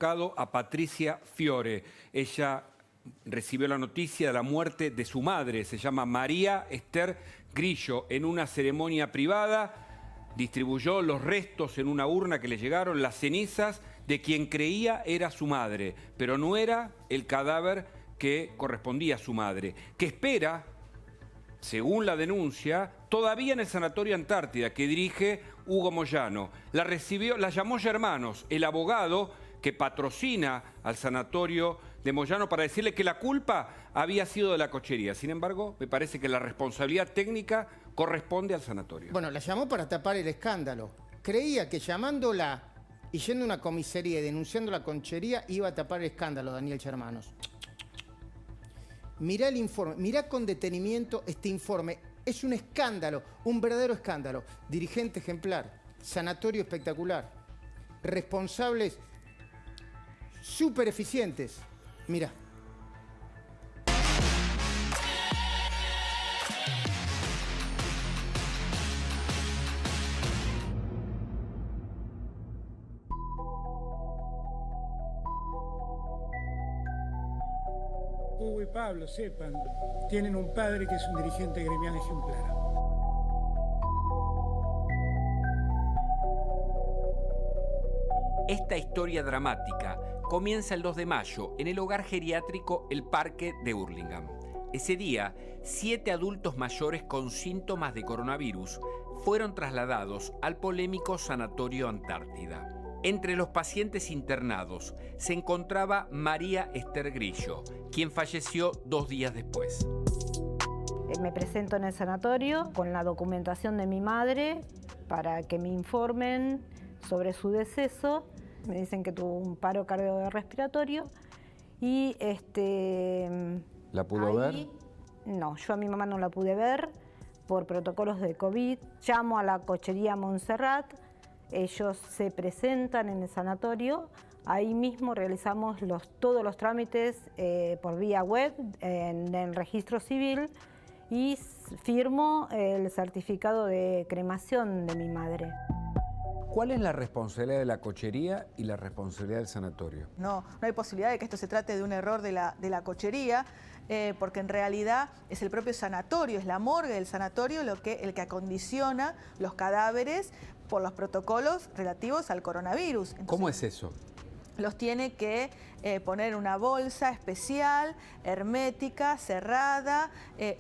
A Patricia Fiore. Ella recibió la noticia de la muerte de su madre, se llama María Esther Grillo, en una ceremonia privada. Distribuyó los restos en una urna que le llegaron, las cenizas de quien creía era su madre, pero no era el cadáver que correspondía a su madre, que espera, según la denuncia, todavía en el Sanatorio Antártida que dirige Hugo Moyano. La llamó Germanos, el abogado que patrocina al sanatorio de Moyano, para decirle que la culpa había sido de la cochería. Sin embargo, me parece que la responsabilidad técnica corresponde al sanatorio. Bueno, la llamó para tapar el escándalo. Creía que llamándola y yendo a una comisaría y denunciando la conchería iba a tapar el escándalo, Daniel Germanos. Mirá el informe, mirá con detenimiento este informe. Es un escándalo, un verdadero escándalo. Dirigente ejemplar, sanatorio espectacular, responsables súper eficientes. Mirá. Hugo y Pablo, sepan, tienen un padre que es un dirigente gremial ejemplar. Esta historia dramática comienza el 2 de mayo en el hogar geriátrico El Parque de Hurlingham. Ese día, 7 adultos mayores con síntomas de coronavirus fueron trasladados al polémico Sanatorio Antártida. Entre los pacientes internados se encontraba María Esther Grillo, quien falleció 2 días después. Me presento en el sanatorio con la documentación de mi madre para que me informen sobre su deceso. Me dicen que tuvo un paro cardiorrespiratorio y ¿La pudo ver? No, yo a mi mamá no la pude ver por protocolos de COVID. Llamo a la cochería Montserrat, ellos se presentan en el sanatorio, ahí mismo realizamos todos los trámites por vía web en el registro civil y firmo el certificado de cremación de mi madre. ¿Cuál es la responsabilidad de la cochería y la responsabilidad del sanatorio? No hay posibilidad de que esto se trate de un error de la cochería, porque en realidad es el propio sanatorio, es la morgue del sanatorio el que acondiciona los cadáveres por los protocolos relativos al coronavirus. Entonces, ¿cómo es eso? Los tiene que poner en una bolsa especial, hermética, cerrada,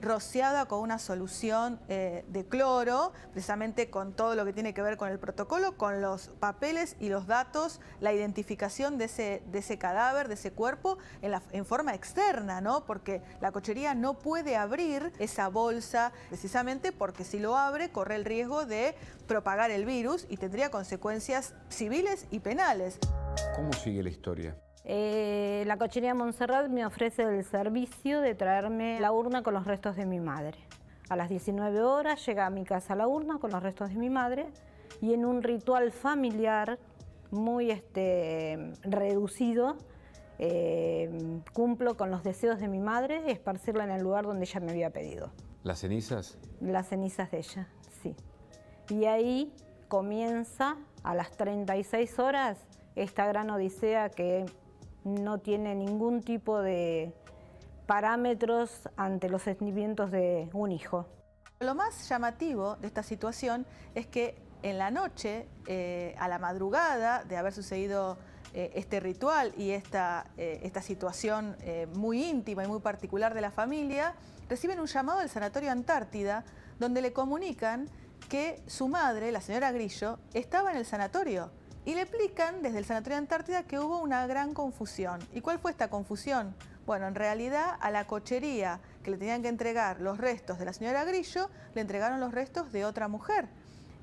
rociada con una solución de cloro, precisamente con todo lo que tiene que ver con el protocolo, con los papeles y los datos, la identificación de ese cadáver, de ese cuerpo, en forma externa, ¿no? Porque la cochería no puede abrir esa bolsa, precisamente porque si lo abre corre el riesgo de propagar el virus y tendría consecuencias civiles y penales. ¿Cómo sigue la historia? La cochería Montserrat me ofrece el servicio de traerme la urna con los restos de mi madre. A las 19 horas llega a mi casa la urna con los restos de mi madre y en un ritual familiar muy reducido cumplo con los deseos de mi madre y esparcirla en el lugar donde ella me había pedido. ¿Las cenizas? Las cenizas de ella, sí. Y ahí comienza a las 36 horas esta gran odisea que no tiene ningún tipo de parámetros ante los sentimientos de un hijo. Lo más llamativo de esta situación es que en la noche, a la madrugada de haber sucedido este ritual y esta situación muy íntima y muy particular de la familia, reciben un llamado del Sanatorio Antártida donde le comunican que su madre, la señora Grillo, estaba en el sanatorio. Y le explican desde el Sanatorio Antártida que hubo una gran confusión. ¿Y cuál fue esta confusión? Bueno, en realidad a la cochería que le tenían que entregar los restos de la señora Grillo, le entregaron los restos de otra mujer.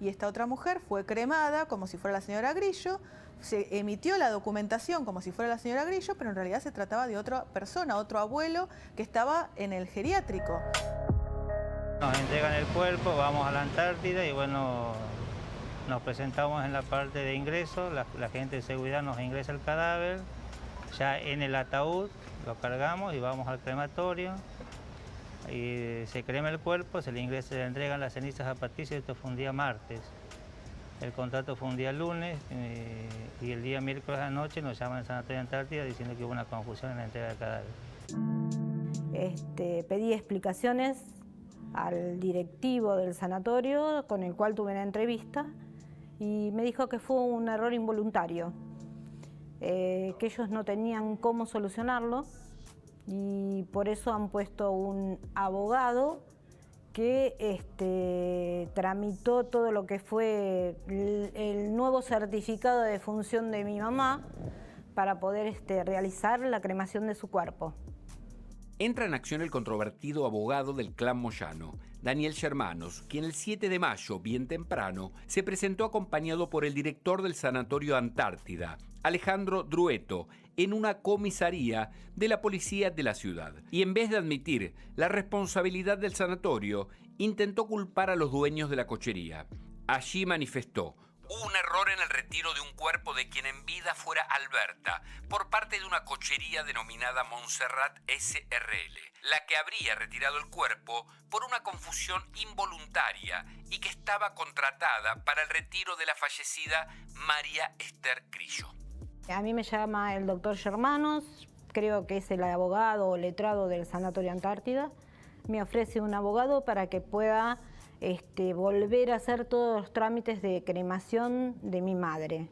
Y esta otra mujer fue cremada como si fuera la señora Grillo, se emitió la documentación como si fuera la señora Grillo, pero en realidad se trataba de otra persona, otro abuelo que estaba en el geriátrico. Nos entregan el cuerpo, vamos a la Antártida y bueno, nos presentamos en la parte de ingreso, la gente de seguridad nos ingresa el cadáver, ya en el ataúd lo cargamos y vamos al crematorio y se crema el cuerpo, se le entregan las cenizas a Patricia, esto fue un día martes. El contrato fue un día lunes y el día miércoles a la noche nos llaman al Sanatorio Antártida diciendo que hubo una confusión en la entrega del cadáver. Pedí explicaciones al directivo del sanatorio con el cual tuve una entrevista y me dijo que fue un error involuntario, que ellos no tenían cómo solucionarlo y por eso han puesto un abogado que tramitó todo lo que fue el nuevo certificado de defunción de mi mamá para poder realizar la cremación de su cuerpo. Entra en acción el controvertido abogado del clan Moyano, Daniel Germanos, quien el 7 de mayo, bien temprano, se presentó acompañado por el director del Sanatorio Antártida, Alejandro Drueto, en una comisaría de la policía de la ciudad. Y en vez de admitir la responsabilidad del sanatorio, intentó culpar a los dueños de la cochería. Allí manifestó: hubo un error en el retiro de un cuerpo de quien en vida fuera Alberta, por parte de una cochería denominada Montserrat SRL, la que habría retirado el cuerpo por una confusión involuntaria y que estaba contratada para el retiro de la fallecida María Esther Grillo. A mí me llama el doctor Germanos, creo que es el abogado o letrado del Sanatorio Antártida. Me ofrece un abogado para que pueda volver a hacer todos los trámites de cremación de mi madre.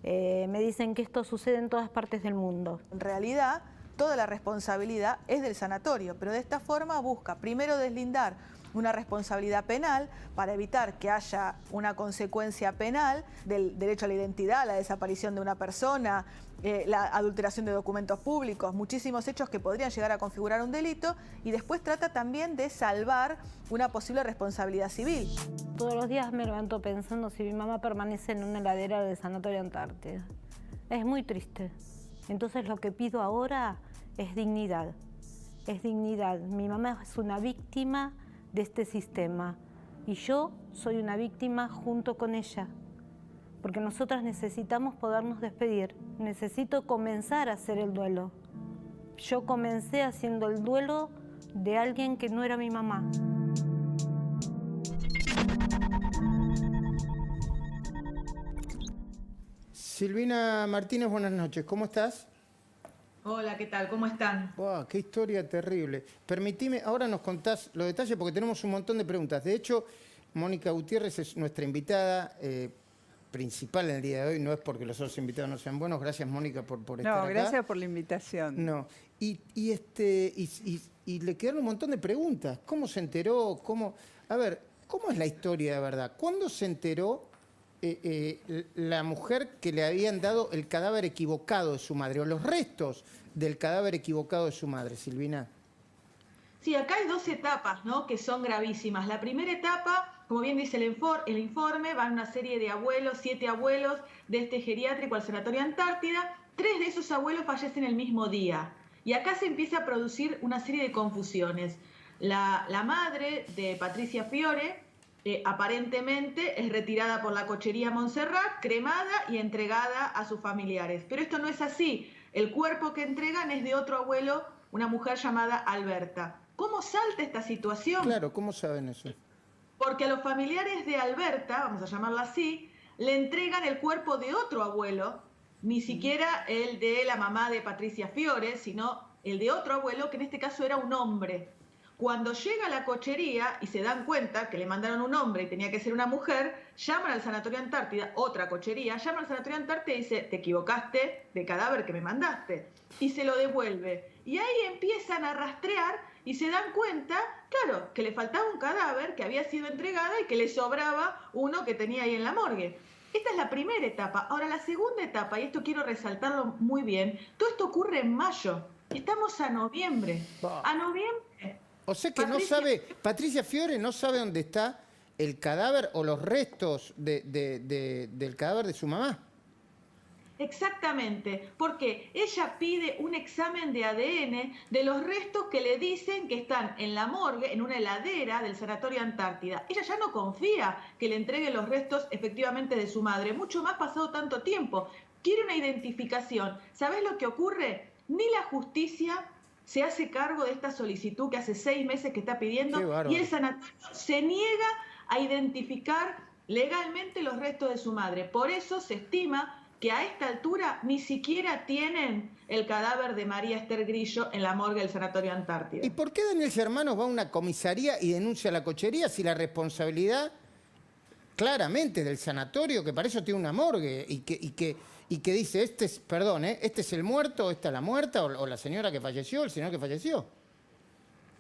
Me dicen que esto sucede en todas partes del mundo. En realidad, toda la responsabilidad es del sanatorio, pero de esta forma busca primero deslindar una responsabilidad penal para evitar que haya una consecuencia penal del derecho a la identidad, la desaparición de una persona, la adulteración de documentos públicos, muchísimos hechos que podrían llegar a configurar un delito, y después trata también de salvar una posible responsabilidad civil. Todos los días me levanto pensando si mi mamá permanece en una heladera del Sanatorio Antártida. Es muy triste. Entonces lo que pido ahora es dignidad. Es dignidad. Mi mamá es una víctima de este sistema y yo soy una víctima junto con ella, porque nosotras necesitamos podernos despedir. Necesito comenzar a hacer el duelo. Yo comencé haciendo el duelo de alguien que no era mi mamá. Silvina Martínez, buenas noches, ¿cómo estás? Hola, ¿qué tal? ¿Cómo están? ¡Wow! ¡Qué historia terrible! Permitime, ahora nos contás los detalles porque tenemos un montón de preguntas. De hecho, Mónica Gutiérrez es nuestra invitada principal en el día de hoy. No es porque los otros invitados no sean buenos. Gracias, Mónica, por estar acá. No, gracias por la invitación. No. Y le quedaron un montón de preguntas. ¿Cómo se enteró? A ver, ¿cómo es la historia de verdad? ¿Cuándo se enteró la mujer que le habían dado el cadáver equivocado de su madre o los restos del cadáver equivocado de su madre, Silvina? Sí, acá hay dos etapas, ¿no?, que son gravísimas. La primera etapa, como bien dice el informe, van una serie de abuelos, 7 abuelos de este geriátrico al Sanatorio Antártida. 3 de esos abuelos fallecen el mismo día. Y acá se empieza a producir una serie de confusiones. La madre de Patricia Fiore aparentemente es retirada por la cochería Montserrat, cremada y entregada a sus familiares. Pero esto no es así. El cuerpo que entregan es de otro abuelo, una mujer llamada Alberta. ¿Cómo salta esta situación? Claro, ¿cómo saben eso? Porque a los familiares de Alberta, vamos a llamarla así, le entregan el cuerpo de otro abuelo, ni siquiera el de la mamá de Patricia Fiore, sino el de otro abuelo, que en este caso era un hombre. Cuando llega a la cochería y se dan cuenta que le mandaron un hombre y tenía que ser una mujer, llaman al Sanatorio Antártida, otra cochería, llaman al Sanatorio Antártida y dice: te equivocaste de cadáver que me mandaste. Y se lo devuelve. Y ahí empiezan a rastrear y se dan cuenta, claro, que le faltaba un cadáver que había sido entregada y que le sobraba uno que tenía ahí en la morgue. Esta es la primera etapa. Ahora, la segunda etapa, y esto quiero resaltarlo muy bien, todo esto ocurre en mayo. Estamos a noviembre. A noviembre. O sea que Patricia Fiore no sabe dónde está el cadáver o los restos del cadáver de su mamá. Exactamente, porque ella pide un examen de ADN de los restos que le dicen que están en la morgue, en una heladera del Sanatorio Antártida. Ella ya no confía que le entregue los restos efectivamente de su madre, mucho más pasado tanto tiempo. Quiere una identificación. ¿Sabés lo que ocurre? Ni la justicia se hace cargo de esta solicitud que hace 6 meses que está pidiendo, y el sanatorio se niega a identificar legalmente los restos de su madre. Por eso se estima que a esta altura ni siquiera tienen el cadáver de María Esther Grillo en la morgue del Sanatorio Antártida. ¿Y por qué Daniel Germanos va a una comisaría y denuncia la cochería si la responsabilidad claramente es del sanatorio, que para eso tiene una morgue y que dice, este es el muerto, esta es la muerta, o la señora que falleció, el señor que falleció?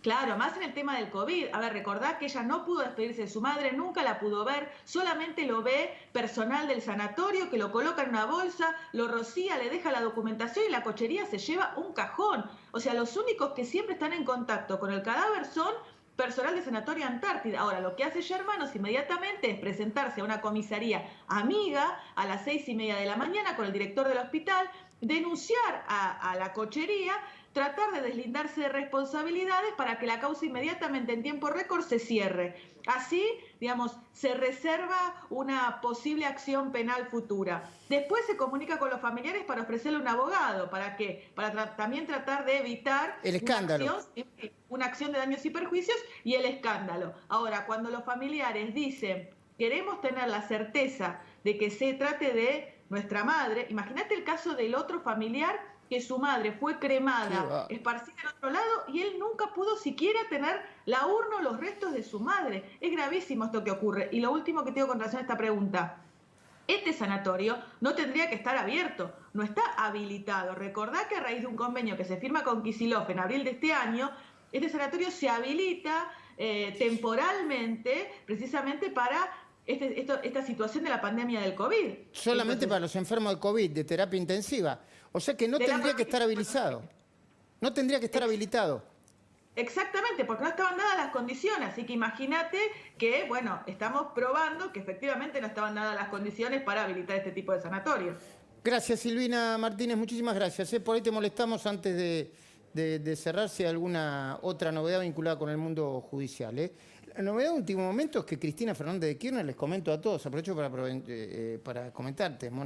Claro, más en el tema del COVID. A ver, recordad que ella no pudo despedirse de su madre, nunca la pudo ver, solamente lo ve personal del sanatorio que lo coloca en una bolsa, lo rocía, le deja la documentación y la cochería se lleva un cajón. O sea, los únicos que siempre están en contacto con el cadáver son personal del Sanatorio Antártida. Ahora, lo que hace Germanos inmediatamente es presentarse a una comisaría amiga a las 6:30 de la mañana con el director del hospital, denunciar a la cochería, tratar de deslindarse de responsabilidades para que la causa inmediatamente en tiempo récord se cierre. Así, digamos, se reserva una posible acción penal futura. Después se comunica con los familiares para ofrecerle un abogado. ¿Para qué? Para también tratar de evitar el escándalo. Una acción de daños y perjuicios y el escándalo. Ahora, cuando los familiares dicen, queremos tener la certeza de que se trate de nuestra madre, imagínate el caso del otro familiar que su madre fue cremada, esparcida en otro lado y él nunca pudo siquiera tener la urna o los restos de su madre. Es gravísimo esto que ocurre. Y lo último que tengo con relación a esta pregunta. Este sanatorio no tendría que estar abierto, no está habilitado. Recordá que a raíz de un convenio que se firma con Kicillof en abril de este año, este sanatorio se habilita temporalmente precisamente para esta situación de la pandemia del COVID. Solamente Entonces, para los enfermos de COVID, de terapia intensiva. O sea que no tendría que estar habilitado. No tendría que estar habilitado. Exactamente, porque no estaban dadas las condiciones. Así que imagínate que, bueno, estamos probando que efectivamente no estaban dadas las condiciones para habilitar este tipo de sanatorio. Gracias, Silvina Martínez, muchísimas gracias. Por ahí te molestamos antes de cerrar si hay alguna otra novedad vinculada con el mundo judicial. La novedad de último momento es que Cristina Fernández de Kirchner, les comento a todos, aprovecho para comentarte,